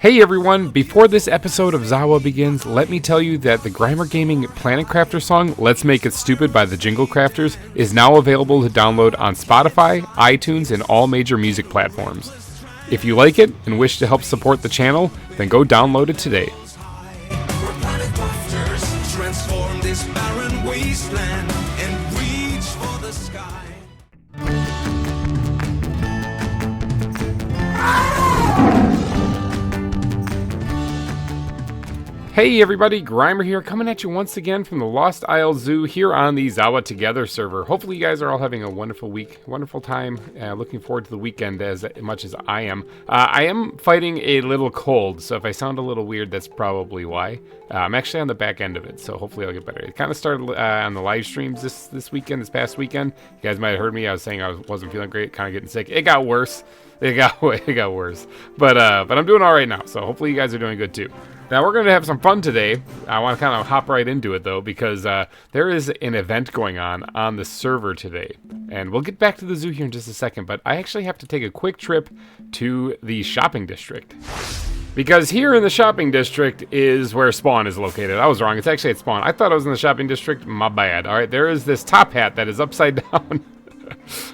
Hey everyone, before this episode of ZAWA begins, let me tell you that the GReimer Gaming Planet Crafter song, Let's Make It Stupid by the Jingle Crafters, is now available to download on Spotify, iTunes, and all major music platforms. If you like it and wish to help support the channel, then go download it today. We're planet crafters, transform this barren wasteland and reach for the sky. Hey everybody, GReimer here, coming at you once again from the Lost Isle Zoo here on the ZAWA Together server. Hopefully you guys are all having a wonderful week, wonderful time, looking forward to the weekend as much as I am. I am fighting a little cold, so if I sound a little weird, that's probably why. I'm actually on the back end of it, so hopefully I'll get better. It kind of started on the live streams this past weekend. You guys might have heard me, I was saying I wasn't feeling great, kind of getting sick. It got worse. It got worse. But I'm doing all right now, so hopefully you guys are doing good too. Now, we're going to have some fun today. I want to kind of hop right into it, though, because there is an event going on the server today. And we'll get back to the zoo here in just a second, but I actually have to take a quick trip to the shopping district. Because here in the shopping district is where spawn is located. I was wrong. It's actually at spawn. I thought I was in the shopping district. My bad. All right, there is this top hat that is upside down.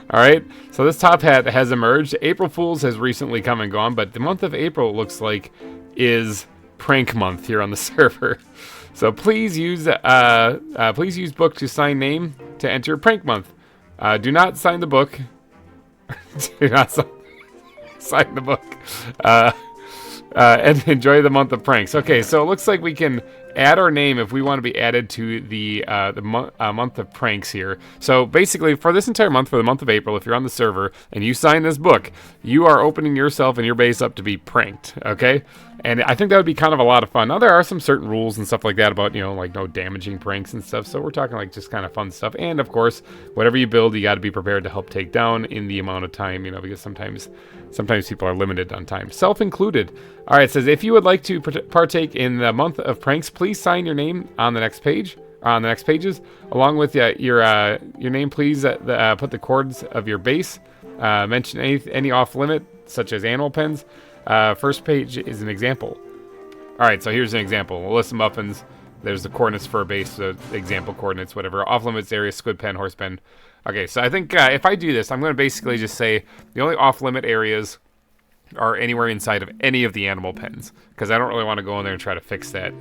All right, so this top hat has emerged. April Fool's has recently come and gone, but the month of April, it looks like, is prank month here on the server. So please use book to sign name to enter prank month. Do not sign the book. Do not sign the book. And enjoy the month of pranks. Okay, so it looks like we can add our name if we want to be added to the month of pranks here. So basically, for this entire month, for the month of April, if you're on the server and you sign this book, you are opening yourself and your base up to be pranked, okay? And I think that would be kind of a lot of fun. Now, there are some certain rules and stuff like that about, like no damaging pranks and stuff. So we're talking like just kind of fun stuff. And of course, whatever you build, you got to be prepared to help take down in the amount of time, because sometimes people are limited on time, self-included. All right, it says, if you would like to partake in the month of pranks, please sign your name on the next page, on the next pages, along with your name. Please put the coordinates of your base. Mention any off limit, such as animal pens. First page is an example. All right, so here's an example. We'll list some muffins. There's the coordinates for a base, so example coordinates, whatever. Off limits area, squid pen, horse pen. Okay, so I think if I do this, I'm going to basically just say the only off limit areas are anywhere inside of any of the animal pens, because I don't really want to go in there and try to fix that,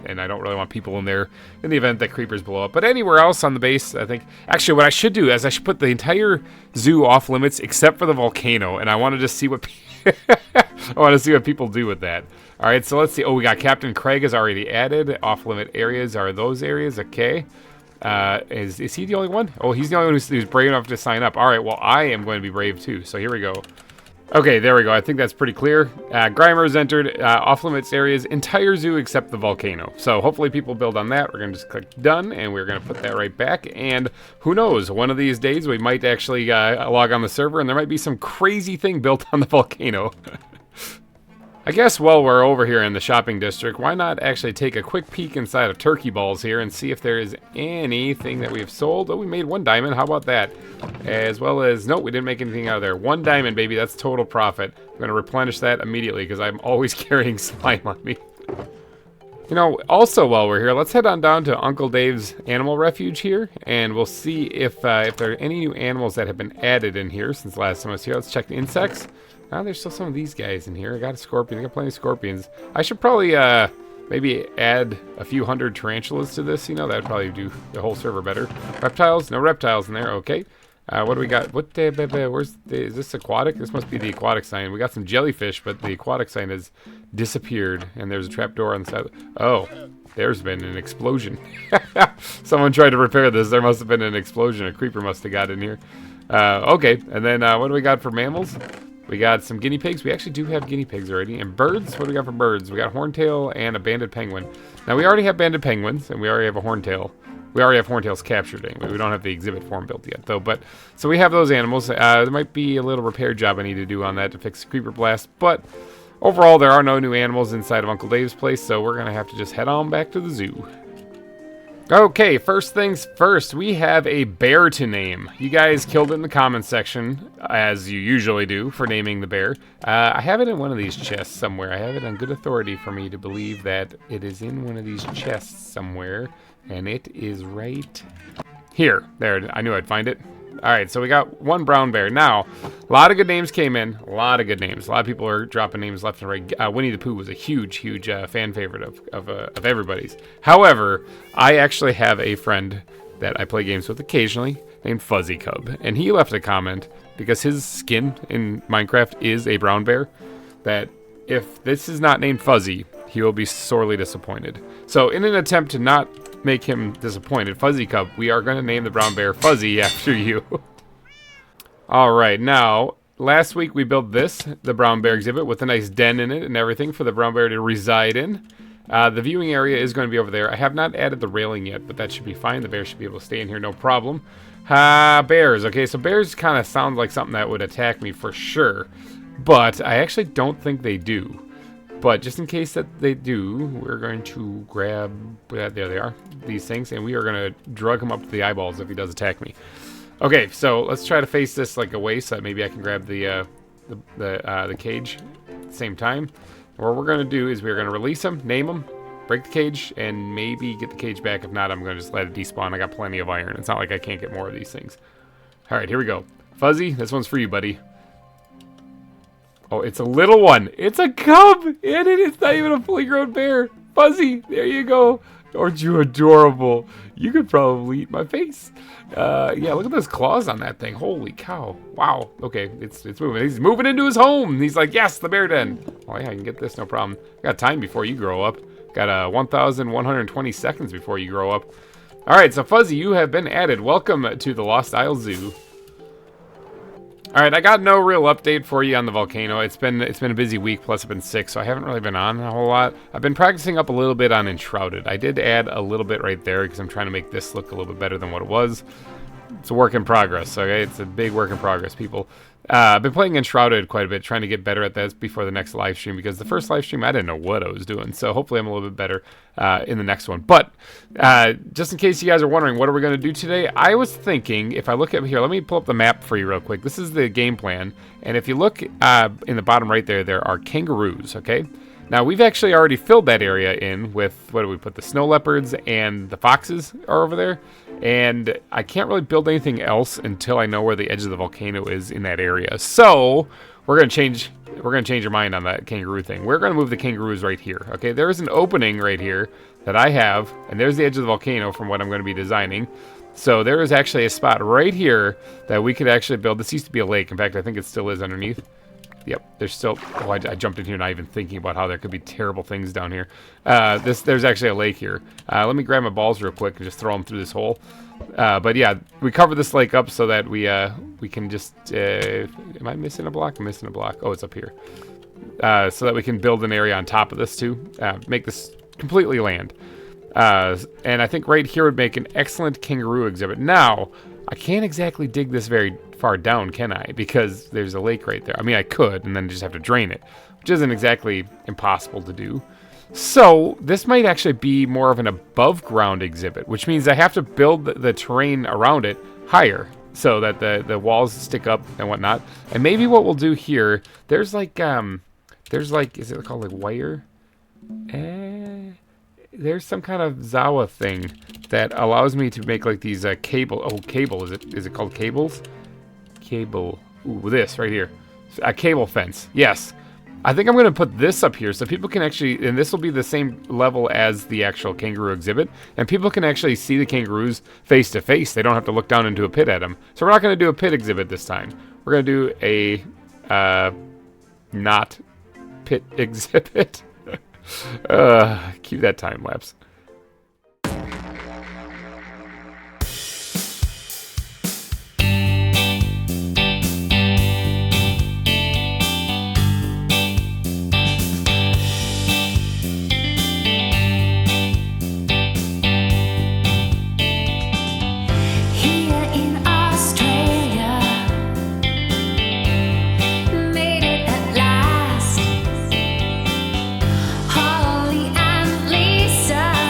and I don't really want people in there in the event that creepers blow up. But anywhere else on the base, I think, actually what I should do is I should put the entire zoo off limits except for the volcano, and I want to just see what people do with that. All right, so let's see. Oh, we got Captain Craig is already added. Off limit areas are those areas. Okay. Is he the only one? Oh, he's the only one who's brave enough to sign up. All right, well, I am going to be brave too. So here we go. Okay, there we go. I think that's pretty clear. GReimer has entered off-limits areas, entire zoo except the volcano. So hopefully people build on that. We're going to just click done, and we're going to put that right back. And who knows, one of these days we might actually log on the server, and there might be some crazy thing built on the volcano. I guess while we're over here in the shopping district, why not actually take a quick peek inside of Turkey Balls here and see if there is anything that we've sold. Oh, we made 1 diamond. How about that? As well as, nope, we didn't make anything out of there. 1 diamond, baby. That's total profit. I'm going to replenish that immediately because I'm always carrying slime on me. Also while we're here, let's head on down to Uncle Dave's Animal Refuge here, and we'll see if there are any new animals that have been added in here since last time I was here. Let's check the insects. There's still some of these guys in here. I got a scorpion. I got plenty of scorpions. I should probably maybe add a few hundred tarantulas to this. That would probably do the whole server better. Reptiles? No reptiles in there. Okay. What do we got? Is this aquatic? This must be the aquatic sign. We got some jellyfish, but the aquatic sign has disappeared. And there's a trapdoor on the side. Oh, there's been an explosion. Someone tried to repair this. There must have been an explosion. A creeper must have got in here. Okay. And then what do we got for mammals? We got some guinea pigs. We actually do have guinea pigs already. And birds? What do we got for birds? We got horntail and a banded penguin. Now, we already have banded penguins, and we already have a horntail. We already have horntails captured anyway. We don't have the exhibit form built yet, though. But so we have those animals. There might be a little repair job I need to do on that to fix the creeper blast. But overall, there are no new animals inside of Uncle Dave's place, so we're going to have to just head on back to the zoo. Okay, first things first, we have a bear to name. You guys killed it in the comments section, as you usually do, for naming the bear. I have it in one of these chests somewhere. I have it on good authority for me to believe that it is in one of these chests somewhere, and it is right here. There, I knew I'd find it. All right, so we got one brown bear. Now, a lot of good names came in. A lot of good names. A lot of people are dropping names left and right. Winnie the Pooh was a huge fan favorite of everybody's. However, I actually have a friend that I play games with occasionally named Fuzzy Cub, and he left a comment because his skin in Minecraft is a brown bear. That if this is not named Fuzzy, he will be sorely disappointed. So, in an attempt to not make him disappointed, Fuzzy Cub, we are going to name the brown bear Fuzzy after you. Alright, now, last week we built this, the brown bear exhibit, with a nice den in it and everything for the brown bear to reside in. The viewing area is going to be over there. I have not added the railing yet, but that should be fine. The bear should be able to stay in here, no problem. Bears. Okay, so bears kind of sound like something that would attack me for sure, but I actually don't think they do. But just in case that they do, we're going to grab, there they are, these things, and we are going to drug him up to the eyeballs if he does attack me. Okay, so let's try to face this like away so that maybe I can grab the cage at the same time. And what we're going to do is we're going to release him, name him, break the cage, and maybe get the cage back. If not, I'm going to just let it despawn. I got plenty of iron. It's not like I can't get more of these things. All right, here we go. Fuzzy, this one's for you, buddy. Oh, it's a little one. It's a cub. And it's not even a fully grown bear. Fuzzy, there you go. Aren't you adorable? You could probably eat my face. Yeah, look at those claws on that thing. Holy cow. Wow. Okay, it's moving. He's moving into his home. He's like, yes, the bear den. Oh, yeah, I can get this, no problem. I got time before you grow up. Got 1,120 seconds before you grow up. All right, so Fuzzy, you have been added. Welcome to the Lost Isle Zoo. Alright, I got no real update for you on the volcano. It's been a busy week, plus I've been sick, so I haven't really been on a whole lot. I've been practicing up a little bit on Enshrouded. I did add a little bit right there because I'm trying to make this look a little bit better than what it was. It's a work in progress, okay? It's a big work in progress, people. I've been playing Enshrouded quite a bit, trying to get better at that before the next live stream, because the first live stream, I didn't know what I was doing, so hopefully I'm a little bit better in the next one. But just in case you guys are wondering, what are we going to do today? I was thinking, if I look at here, let me pull up the map for you real quick. This is the game plan, and if you look in the bottom right there, there are kangaroos, okay? Now, we've actually already filled that area in with, what do we put, the snow leopards and the foxes are over there. And I can't really build anything else until I know where the edge of the volcano is in that area. So, we're going to change our mind on that kangaroo thing. We're going to move the kangaroos right here, okay? There is an opening right here that I have, and there's the edge of the volcano from what I'm going to be designing. So, there is actually a spot right here that we could actually build. This used to be a lake. In fact, I think it still is underneath. Yep, there's still... Oh, I jumped in here not even thinking about how there could be terrible things down here. There's actually a lake here. Let me grab my balls real quick and just throw them through this hole. But yeah, we cover this lake up so that we can just... am I missing a block? I'm missing a block. Oh, it's up here. So that we can build an area on top of this too. Make this completely land. And I think right here would make an excellent kangaroo exhibit. Now, I can't exactly dig this very far down, can I? Because there's a lake right there. I mean, I could, and then just have to drain it, which isn't exactly impossible to do. So, this might actually be more of an above-ground exhibit, which means I have to build the terrain around it higher so that the walls stick up and whatnot. And maybe what we'll do here, there's like, is it called like wire? There's some kind of ZAWA thing that allows me to make like these cable. Oh, cable. Is it called cables? Cable. Ooh, this right here. A cable fence. Yes. I think I'm going to put this up here so people can actually, and this will be the same level as the actual kangaroo exhibit, and people can actually see the kangaroos face to face. They don't have to look down into a pit at them. So we're not going to do a pit exhibit this time. We're going to do a not pit exhibit. Cue that time lapse. Holly and Lisa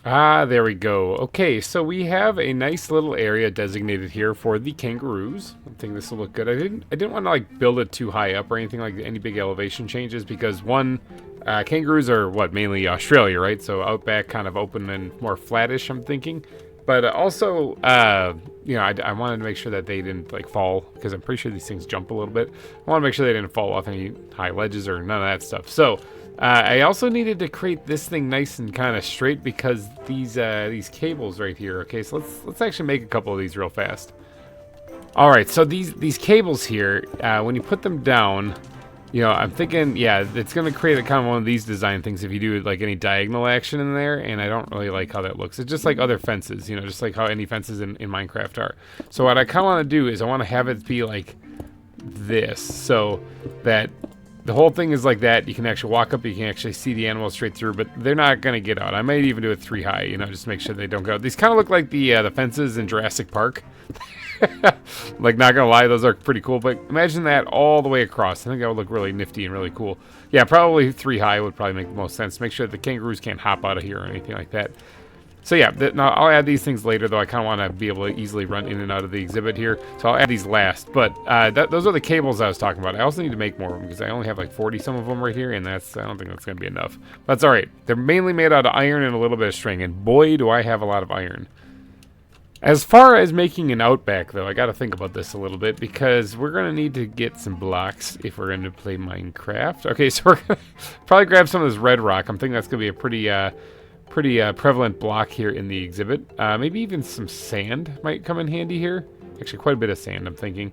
Ah, there we go. Okay, so we have a nice little area designated here for the kangaroos. I think this will look good. I didn't want to like build it too high up or anything like any big elevation changes because one, kangaroos are what, mainly Australia, right? So Outback kind of open and more flattish, I'm thinking. But also, you know, I wanted to make sure that they didn't like fall because I'm pretty sure these things jump a little bit. I want to make sure they didn't fall off any high ledges or none of that stuff. So I also needed to create this thing nice and kind of straight because these cables right here. Okay, so let's actually make a couple of these real fast. All right, so these cables here, when you put them down, you know, I'm thinking, yeah, it's going to create a kind of one of these design things if you do like any diagonal action in there, and I don't really like how that looks. It's just like other fences, you know, just like how any fences in Minecraft are. So what I kind of want to do is I want to have it be like this, so that the whole thing is like that. You can actually walk up, you can actually see the animals straight through, but they're not going to get out. I might even do it 3 high, you know, just to make sure they don't go out. These kind of look like the fences in Jurassic Park. Like, not gonna lie, those are pretty cool, but imagine that all the way across. I think that would look really nifty and really cool. Yeah, probably 3 high would probably make the most sense. Make sure the kangaroos can't hop out of here or anything like that. So yeah, now I'll add these things later, though I kind of want to be able to easily run in and out of the exhibit here. So I'll add these last, but those are the cables I was talking about. I also need to make more of them because I only have like 40 some of them right here, and I don't think that's going to be enough. But that's all right. They're mainly made out of iron and a little bit of string, and boy, do I have a lot of iron. As far as making an Outback, though, I got to think about this a little bit because we're going to need to get some blocks if we're going to play Minecraft. Okay, so we're going to probably grab some of this red rock. I'm thinking that's going to be a pretty prevalent block here in the exhibit. Maybe even some sand might come in handy here. Actually, quite a bit of sand, I'm thinking.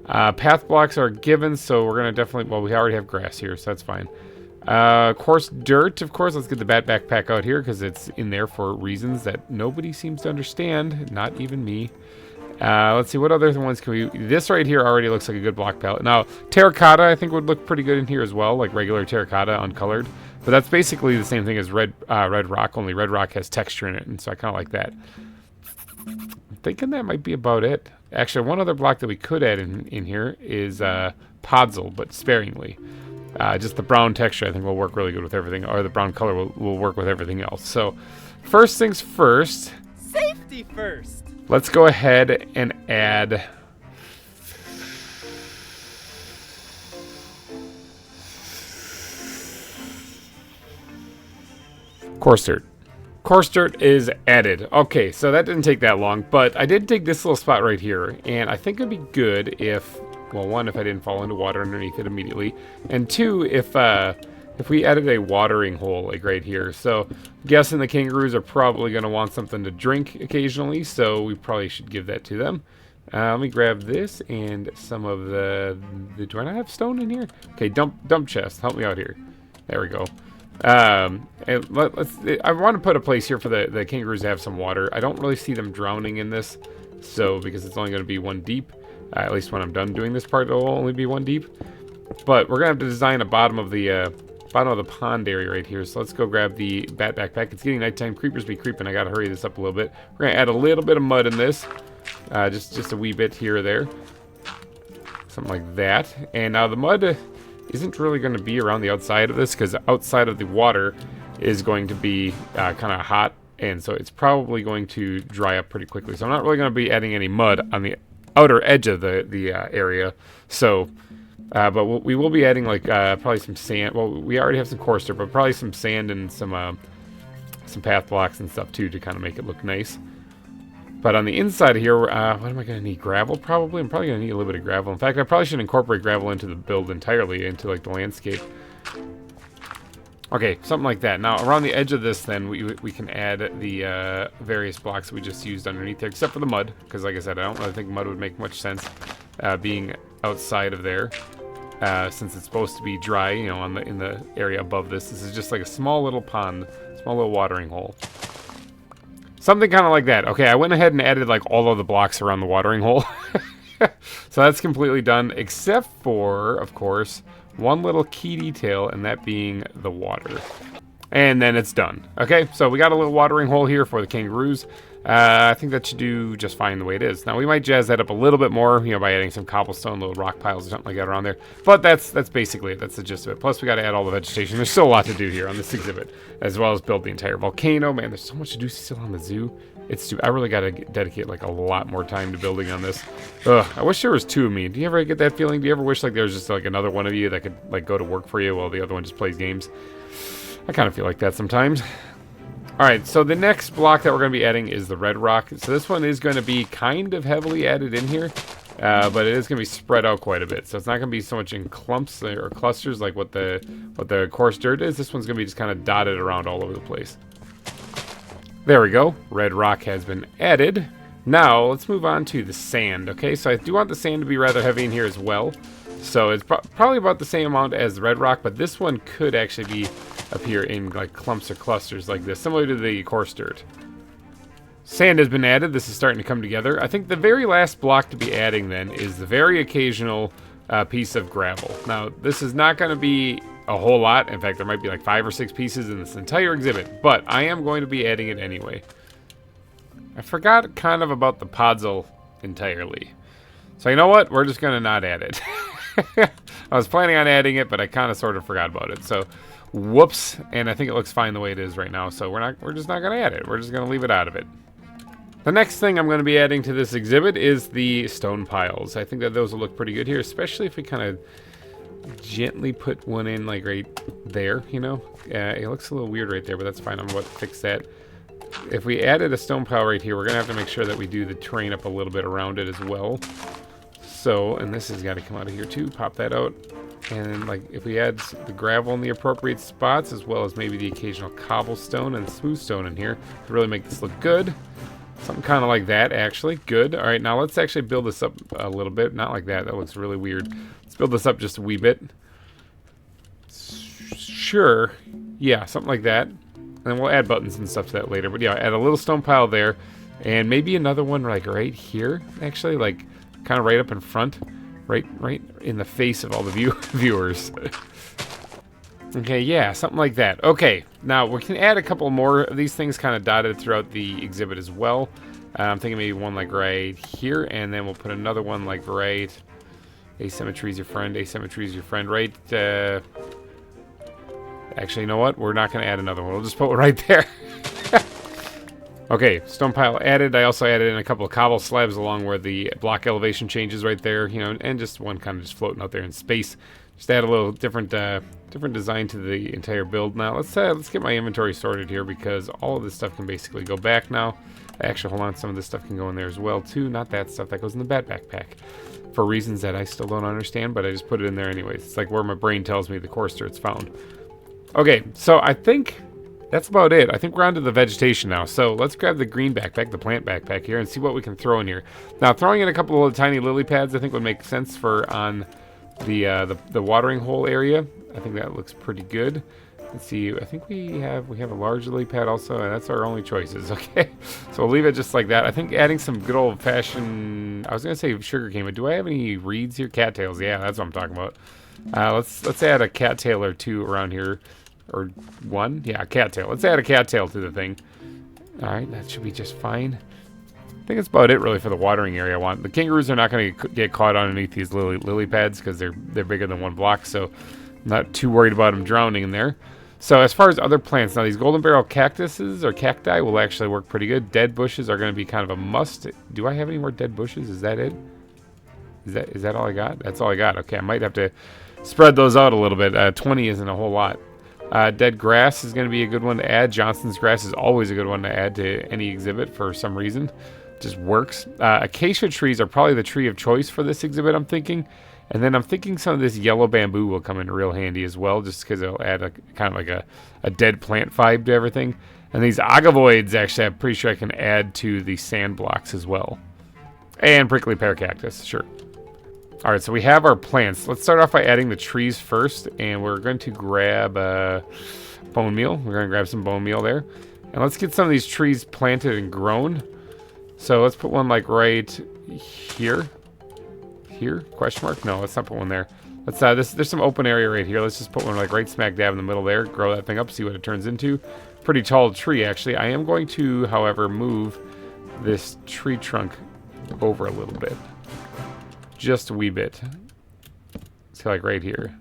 Path blocks are given, so we're going to definitely... Well, we already have grass here, so that's fine. Coarse dirt, of course. Let's get the bat backpack out here because it's in there for reasons that nobody seems to understand, not even me. Let's see, what other ones can we... This right here already looks like a good block palette. Now, terracotta I think would look pretty good in here as well, like regular terracotta, uncolored. But that's basically the same thing as red rock, only red rock has texture in it, and so I kind of like that. I'm thinking that might be about it. Actually, one other block that we could add in here is podzol, but sparingly. Just the brown texture I think will work really good with everything, or the brown color will work with everything else. So first things first. Safety first. Let's go ahead and add coarse dirt. Coarse dirt is added. Okay, so that didn't take that long, but I did dig this little spot right here, and I think it'd be good if... Well, one, if I didn't fall into water underneath it immediately, and two, if we added a watering hole like right here. So, I'm guessing the kangaroos are probably going to want something to drink occasionally, so we probably should give that to them. Let me grab this and some of the do I not have stone in here? Okay, dump chest. Help me out here. There we go. And I want to put a place here for the kangaroos to have some water. I don't really see them drowning in this, so because it's only going to be 1 deep. At least when I'm done doing this part, it'll only be 1 deep. But we're gonna have to design a bottom of the pond area right here. So let's go grab the bat backpack. It's getting nighttime. Creepers be creeping. I gotta hurry this up a little bit. We're gonna add a little bit of mud in this, just a wee bit here or there, something like that. And now the mud isn't really going to be around the outside of this because outside of the water is going to be kind of hot, and so it's probably going to dry up pretty quickly. So I'm not really going to be adding any mud on the outer edge of the area. So, but we will be adding like probably some sand. Well, we already have some coarse dirt, but probably some sand and some path blocks and stuff too to kind of make it look nice. But on the inside of here, what am I going to need? Gravel, probably? I'm probably going to need a little bit of gravel. In fact, I probably should incorporate gravel into the build entirely, into like the landscape. Okay, something like that. Now, around the edge of this, then, we can add the various blocks that we just used underneath there, except for the mud, because like I said, I don't really think mud would make much sense being outside of there, since it's supposed to be dry, you know, in the area above this. This is just like a small little pond, small little watering hole. Something kind of like that. Okay, I went ahead and added like all of the blocks around the watering hole. So that's completely done, except for, of course, one little key detail, and that being the water. And then it's done. Okay, so we got a little watering hole here for the kangaroos. I think that should do just fine the way it is. Now, we might jazz that up a little bit more, you know, by adding some cobblestone, little rock piles or something like that around there. But that's basically it. That's the gist of it. Plus, we got to add all the vegetation. There's still a lot to do here on this exhibit, as well as build the entire volcano. Man, there's so much to do still on the zoo. It's stupid. I really got to dedicate, like, a lot more time to building on this. Ugh, I wish there was two of me. Do you ever get that feeling? Do you ever wish, like, there was just, like, another one of you that could, like, go to work for you while the other one just plays games? I kind of feel like that sometimes. Alright, so the next block that we're going to be adding is the red rock. So this one is going to be kind of heavily added in here, but it is going to be spread out quite a bit. So it's not going to be so much in clumps or clusters like what the coarse dirt is. This one's going to be just kind of dotted around all over the place. There we go. Red rock has been added. Now, let's move on to the sand, okay? So I do want the sand to be rather heavy in here as well. So it's probably about the same amount as the red rock, but this one could actually be up here in like clumps or clusters like this, similar to the coarse dirt. Sand has been added. This is starting to come together. I think the very last block to be adding then is the very occasional piece of gravel. Now, this is not going to be a whole lot. In fact, there might be like 5 or 6 pieces in this entire exhibit, but I am going to be adding it anyway. I forgot kind of about the podzol entirely. So you know what? We're just going to not add it. I was planning on adding it, but I kind of sort of forgot about it. So whoops, and I think it looks fine the way it is right now, so we're just not going to add it. We're just going to leave it out of it. The next thing I'm going to be adding to this exhibit is the stone piles. I think that those will look pretty good here, especially if we kind of gently put one in like right there, you know. It looks a little weird right there, but that's fine. I'm about to fix that. If we added a stone pile right here, we're going to have to make sure that we do the terrain up a little bit around it as well. So, and this has got to come out of here too. Pop that out. And like if we add the gravel in the appropriate spots, as well as maybe the occasional cobblestone and smooth stone in here to really make this look good. Something kind of like that, actually. Good. All right, now let's actually build this up a little bit. Not like that. That looks really weird. Let's build this up just a wee bit. Sure. Yeah, something like that. And we'll add buttons and stuff to that later. But yeah, add a little stone pile there. And maybe another one like right here, actually. Like kind of right up in front. Right in the face of all the viewers. Okay, yeah, something like that. Okay, now we can add a couple more of these things kind of dotted throughout the exhibit as well. I'm thinking maybe one like right here, and then we'll put another one like right... Asymmetry is your friend, asymmetry is your friend, right... Actually, you know what? We're not going to add another one. We'll just put one right there. Okay, stone pile added. I also added in a couple of cobble slabs along where the block elevation changes right there, you know, and just one kind of just floating out there in space. Just add a little different design to the entire build. Now let's get my inventory sorted here because all of this stuff can basically go back now. Actually, hold on, some of this stuff can go in there as well too. Not that stuff that goes in the backpack for reasons that I still don't understand, but I just put it in there anyways. It's like where my brain tells me the coarse dirt's found. Okay, so I think that's about it. I think we're on to the vegetation now. So let's grab the green backpack, the plant backpack here, and see what we can throw in here. Now, throwing in a couple of tiny lily pads I think would make sense for on the watering hole area. I think that looks pretty good. Let's see. I think we have a large lily pad also, and that's our only choices. Okay, so we'll leave it just like that. I think adding some good old-fashioned, I was gonna say sugarcane, but do I have any reeds here? Cattails. Yeah, that's what I'm talking about. Let's add a cattail or two around here. Or one? Yeah, a cattail. Let's add a cattail to the thing. Alright, that should be just fine. I think that's about it really for the watering area I want. The kangaroos are not going to get caught underneath these lily pads because they're bigger than one block, so I'm not too worried about them drowning in there. So as far as other plants, now these golden barrel cactuses or cacti will actually work pretty good. Dead bushes are going to be kind of a must. Do I have any more dead bushes? Is that it? Is that all I got? That's all I got. Okay, I might have to spread those out a little bit. 20 isn't a whole lot. Dead grass is going to be a good one to add. Johnson's grass is always a good one to add to any exhibit for some reason. Just works. Acacia trees are probably the tree of choice for this exhibit, I'm thinking. And then I'm thinking some of this yellow bamboo will come in real handy as well, just because it'll add a kind of like a dead plant vibe to everything. And these agavoids, actually, I'm pretty sure I can add to the sand blocks as well. And prickly pear cactus, sure. Alright, so we have our plants. Let's start off by adding the trees first, and we're going to grab bone meal. We're going to grab some bone meal there. And let's get some of these trees planted and grown. So let's put one like right here. Here? Question mark? No, let's not put one there. Let's there's some open area right here. Let's just put one like right smack dab in the middle there. Grow that thing up, see what it turns into. Pretty tall tree, actually. I am going to, however, move this tree trunk over a little bit. Just a wee bit. So like right here.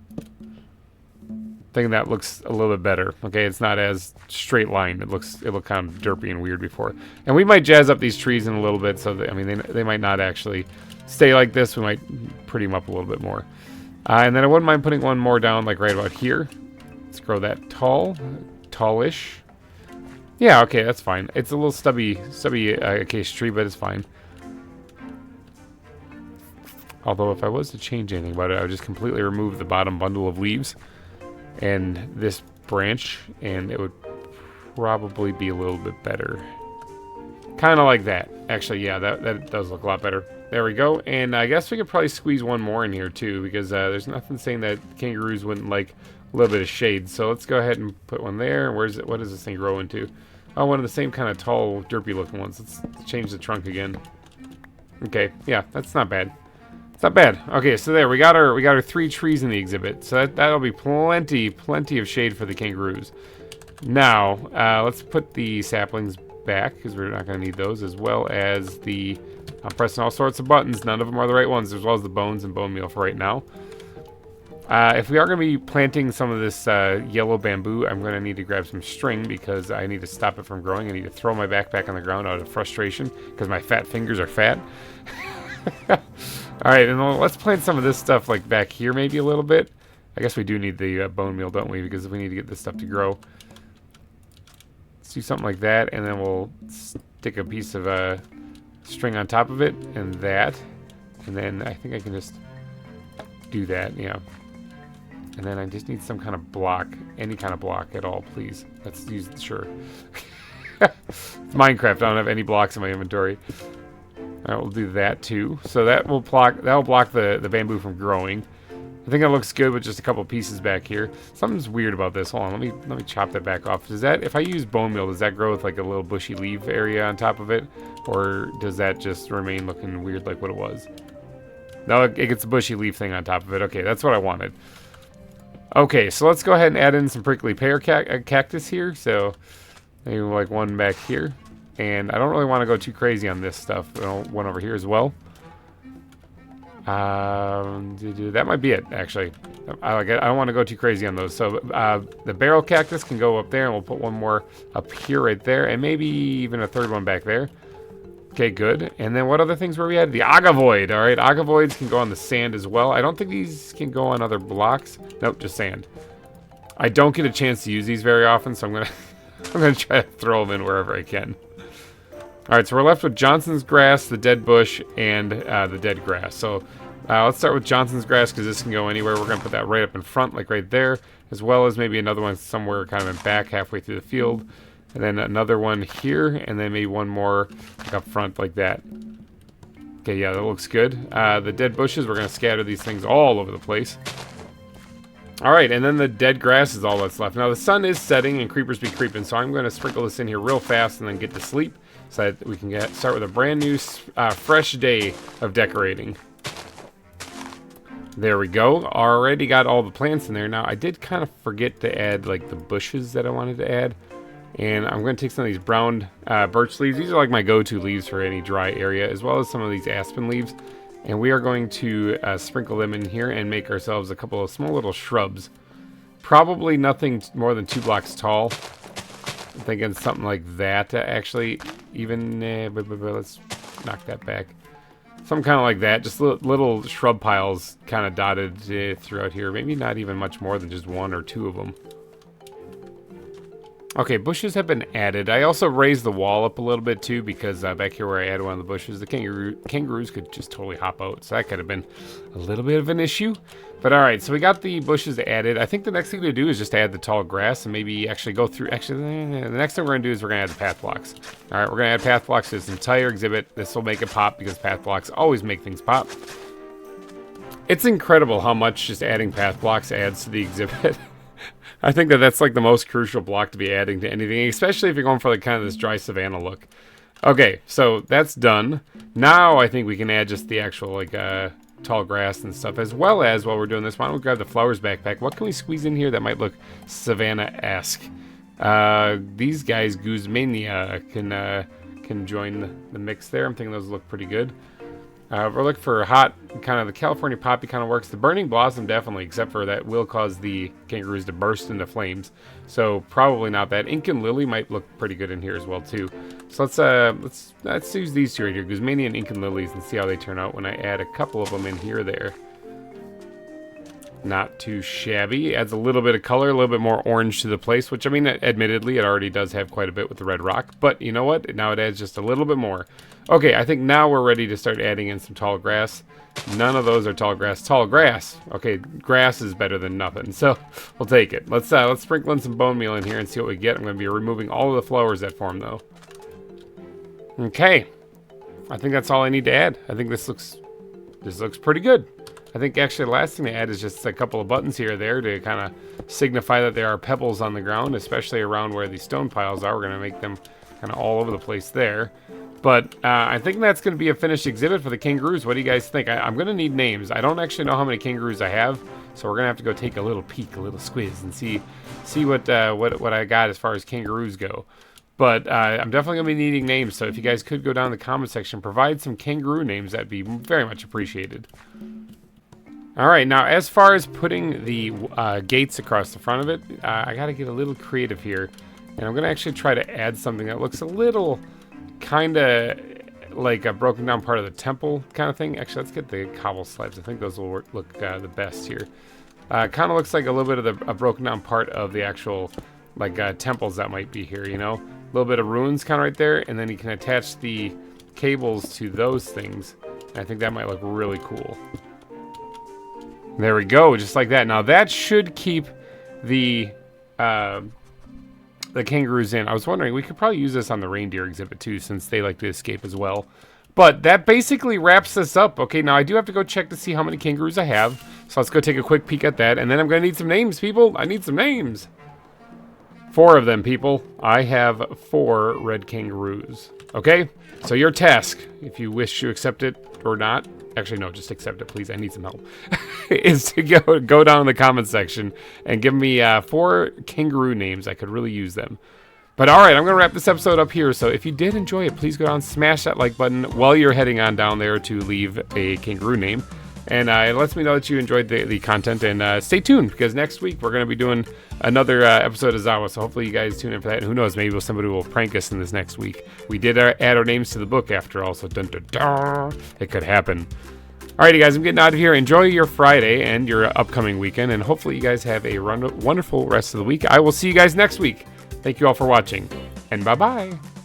I think that looks a little bit better. Okay, it's not as straight line. It looked kind of derpy and weird before. And we might jazz up these trees in a little bit, so that, I mean, they might not actually stay like this. We might pretty them up a little bit more. And then I wouldn't mind putting one more down, like right about here. Let's grow that tallish. Yeah, okay, that's fine. It's a little stubby acacia tree, but it's fine. Although if I was to change anything about it, I would just completely remove the bottom bundle of leaves and this branch, and it would probably be a little bit better. Kind of like that. Actually, yeah, that does look a lot better. There we go. And I guess we could probably squeeze one more in here too, because there's nothing saying that kangaroos wouldn't like a little bit of shade. So let's go ahead and put one there. Where's it? What does this thing grow into? Oh, one of the same kind of tall, derpy looking ones. Let's change the trunk again. Okay, yeah, that's not bad. It's not bad. Okay, so there we got our 3 trees in the exhibit. So that'll be plenty of shade for the kangaroos. Now, let's put the saplings back because we're not going to need those, as well as the. I'm pressing all sorts of buttons. None of them are the right ones, as well as the bones and bone meal for right now. If we are going to be planting some of this yellow bamboo, I'm going to need to grab some string because I need to stop it from growing. I need to throw my backpack on the ground out of frustration because my fat fingers are fat. Alright, and let's plant some of this stuff like back here maybe a little bit. I guess we do need the bone meal, don't we? Because we need to get this stuff to grow. Let's do something like that, and then we'll stick a piece of string on top of it, and that. And then I think I can just do that, yeah. And then I just need some kind of block, any kind of block at all, please. Let's use, sure. It's Minecraft, I don't have any blocks in my inventory. Alright, we'll do that too. So that'll block the bamboo from growing. I think that looks good with just a couple pieces back here. Something's weird about this. Hold on, let me chop that back off. Does that, if I use bone meal, does that grow with like a little bushy leaf area on top of it? Or does that just remain looking weird like what it was? No, it gets a bushy leaf thing on top of it. Okay, that's what I wanted. Okay, so let's go ahead and add in some prickly pear cactus here. So maybe like one back here. And I don't really want to go too crazy on this stuff. One over here as well. That might be it, actually. I don't want to go too crazy on those. So the barrel cactus can go up there, and we'll put one more up here right there, and maybe even a third one back there. Okay, good. And then what other things were we at? The agavoid. All right, agavoids can go on the sand as well. I don't think these can go on other blocks. Nope, just sand. I don't get a chance to use these very often, so I'm gonna try to throw them in wherever I can. Alright, so we're left with Johnson's grass, the dead bush, and the dead grass. So let's start with Johnson's grass because this can go anywhere. We're going to put that right up in front, like right there, as well as maybe another one somewhere kind of in back, halfway through the field. And then another one here, and then maybe one more like up front like that. Okay, yeah, that looks good. The dead bushes, we're going to scatter these things all over the place. Alright, and then the dead grass is all that's left. Now, the sun is setting and creepers be creeping, so I'm going to sprinkle this in here real fast and then get to sleep. So that we can start with a brand new, fresh day of decorating. There we go. Already got all the plants in there. Now, I did kind of forget to add, like, the bushes that I wanted to add. And I'm going to take some of these brown birch leaves. These are, like, my go-to leaves for any dry area, as well as some of these aspen leaves. And we are going to sprinkle them in here and make ourselves a couple of small little shrubs. Probably nothing more than 2 blocks tall. I'm thinking something like that, actually. Even, let's knock that back. Something kind of like that. Just little shrub piles kind of dotted throughout here. Maybe not even much more than just 1 or 2 of them. Okay, bushes have been added. I also raised the wall up a little bit too because back here where I added one of the bushes, the kangaroos could just totally hop out. So that could have been a little bit of an issue. But alright, so we got the bushes added. I think the next thing to do is just add the tall grass and maybe actually go through. Actually, the next thing we're going to do is we're going to add the path blocks. Alright, we're going to add path blocks to this entire exhibit. This will make it pop because path blocks always make things pop. It's incredible how much just adding path blocks adds to the exhibit. I think that's like the most crucial block to be adding to anything, especially if you're going for like kind of this dry savanna look. Okay, so that's done. Now I think we can add just the actual like tall grass and stuff, as well as while we're doing this, why don't we grab the flowers backpack? What can we squeeze in here that might look savanna-esque? These guys, Guzmania, can can join the mix there. I'm thinking those look pretty good. We're looking for hot, kind of the California poppy kind of works. The burning blossom definitely, except for that will cause the kangaroos to burst into flames. So probably not that. Incan lily might look pretty good in here as well too. So let's use these two right here, Guzmania and Incan lilies, and see how they turn out when I add a couple of them in here or there. Not too shabby. Adds a little bit of color, a little bit more orange to the place, which, I mean, admittedly, it already does have quite a bit with the red rock. But you know what? Now it adds just a little bit more. Okay, I think now we're ready to start adding in some tall grass. None of those are tall grass. Tall grass. Okay, grass is better than nothing, so we'll take it. Let's sprinkle in some bone meal in here and see what we get. I'm going to be removing all of the flowers that form, though. Okay. I think that's all I need to add. I think this looks pretty good. I think actually the last thing to add is just a couple of buttons here or there to kind of signify that there are pebbles on the ground, especially around where these stone piles are. We're going to make them kind of all over the place there. But I think that's going to be a finished exhibit for the kangaroos. What do you guys think? I'm going to need names. I don't actually know how many kangaroos I have, so we're going to have to go take a little peek, a little squiz, and see what I got as far as kangaroos go. But I'm definitely going to be needing names, so if you guys could go down in the comment section, provide some kangaroo names, that'd be very much appreciated. All right, now as far as putting the gates across the front of it, I got to get a little creative here. And I'm going to actually try to add something that looks a little kind of like a broken down part of the temple kind of thing. Actually, let's get the cobble slabs. I think those will look the best here. Kind of looks like a little bit of a broken down part of the actual like temples that might be here, you know? A little bit of ruins kind of right there. And then you can attach the cables to those things. And I think that might look really cool. There we go, just like that. Now that should keep the kangaroos in. I was wondering, we could probably use this on the reindeer exhibit too, since they like to escape as well. But that basically wraps this up. Okay, now I do have to go check to see how many kangaroos I have. So let's go take a quick peek at that. And then I'm going to need some names, people. I need some names. 4 of them, people. I have 4 red kangaroos. Okay, so your task, if you wish to accept it or not, actually no, just accept it, please. I need some help. Is to go down in the comment section and give me 4 kangaroo names. I could really use them. But all right, I'm going to wrap this episode up here. So if you did enjoy it, please go down and smash that like button while you're heading on down there to leave a kangaroo name. And it lets me know that you enjoyed the content. And stay tuned, because next week we're going to be doing another episode of ZAWA. So hopefully you guys tune in for that. And who knows, maybe somebody will prank us in this next week. We did add our names to the book after all. So dun, dun, dun, it could happen. Alrighty, guys, I'm getting out of here. Enjoy your Friday and your upcoming weekend. And hopefully you guys have a wonderful rest of the week. I will see you guys next week. Thank you all for watching. And bye-bye.